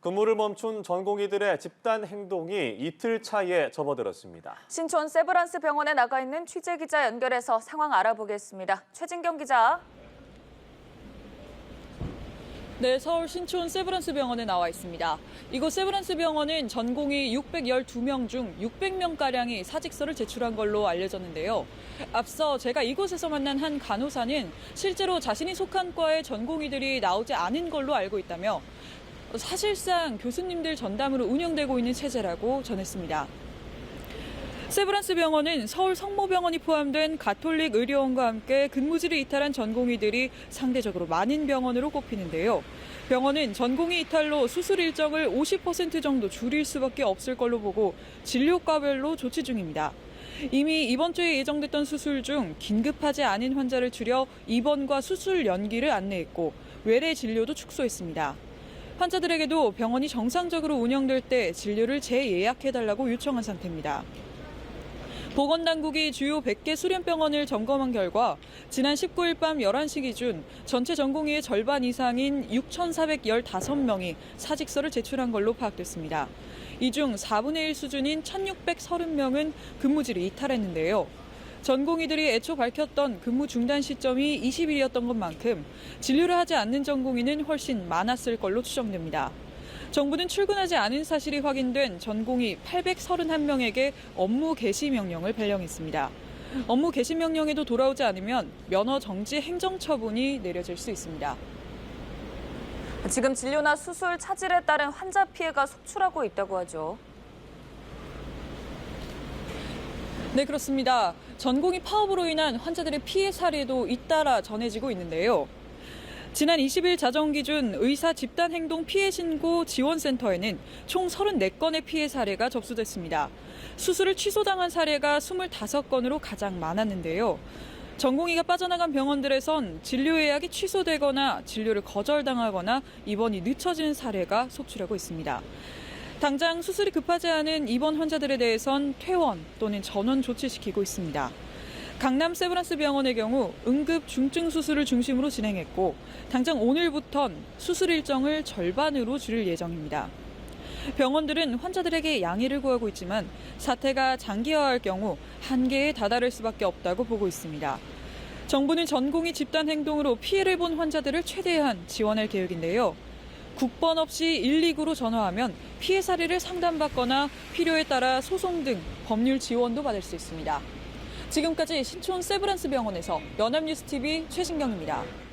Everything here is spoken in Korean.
근무를 멈춘 전공의들의 집단 행동이 이틀 차에 접어들었습니다. 신촌 세브란스 병원에 나가 있는 취재기자 연결해서 상황 알아보겠습니다. 최진경 기자. 네, 서울 신촌 세브란스 병원에 나와 있습니다. 이곳 세브란스 병원은 전공의 612명 중 600명가량이 사직서를 제출한 걸로 알려졌는데요. 앞서 제가 이곳에서 만난 한 간호사는 실제로 자신이 속한 과의 전공의들이 나오지 않은 걸로 알고 있다며 사실상 교수님들 전담으로 운영되고 있는 체제라고 전했습니다. 세브란스 병원은 서울 성모병원이 포함된 가톨릭 의료원과 함께 근무지를 이탈한 전공의들이 상대적으로 많은 병원으로 꼽히는데요. 병원은 전공의 이탈로 수술 일정을 50% 정도 줄일 수밖에 없을 걸로 보고 진료과별로 조치 중입니다. 이미 이번 주에 예정됐던 수술 중 긴급하지 않은 환자를 줄여 입원과 수술 연기를 안내했고 외래 진료도 축소했습니다. 환자들에게도 병원이 정상적으로 운영될 때 진료를 재예약해달라고 요청한 상태입니다. 보건당국이 주요 100개 수련병원을 점검한 결과 지난 19일 밤 11시 기준 전체 전공의의 절반 이상인 6,415명이 사직서를 제출한 걸로 파악됐습니다. 이 중 4분의 1 수준인 1,630명은 근무지를 이탈했는데요. 전공의들이 애초 밝혔던 근무 중단 시점이 20일이었던 것만큼 진료를 하지 않는 전공의는 훨씬 많았을 걸로 추정됩니다. 정부는 출근하지 않은 사실이 확인된 전공의 831명에게 업무 개시 명령을 발령했습니다. 업무 개시 명령에도 돌아오지 않으면 면허 정지 행정처분이 내려질 수 있습니다. 지금 진료나 수술 차질에 따른 환자 피해가 속출하고 있다고 하죠. 네, 그렇습니다. 전공의 파업으로 인한 환자들의 피해 사례도 잇따라 전해지고 있는데요. 지난 20일 자정 기준 의사 집단행동 피해 신고 지원센터에는 총 34건의 피해 사례가 접수됐습니다. 수술을 취소당한 사례가 25건으로 가장 많았는데요. 전공의가 빠져나간 병원들에선 진료 예약이 취소되거나 진료를 거절당하거나 입원이 늦춰지는 사례가 속출하고 있습니다. 당장 수술이 급하지 않은 입원 환자들에 대해선 퇴원 또는 전원 조치시키고 있습니다. 강남 세브란스 병원의 경우 응급 중증 수술을 중심으로 진행했고 당장 오늘부턴 수술 일정을 절반으로 줄일 예정입니다. 병원들은 환자들에게 양해를 구하고 있지만 사태가 장기화할 경우 한계에 다다를 수밖에 없다고 보고 있습니다. 정부는 전공의 집단 행동으로 피해를 본 환자들을 최대한 지원할 계획인데요. 국번 없이 119로 전화하면 피해 사례를 상담받거나 필요에 따라 소송 등 법률 지원도 받을 수 있습니다. 지금까지 신촌 세브란스 병원에서 연합뉴스TV 최진경입니다.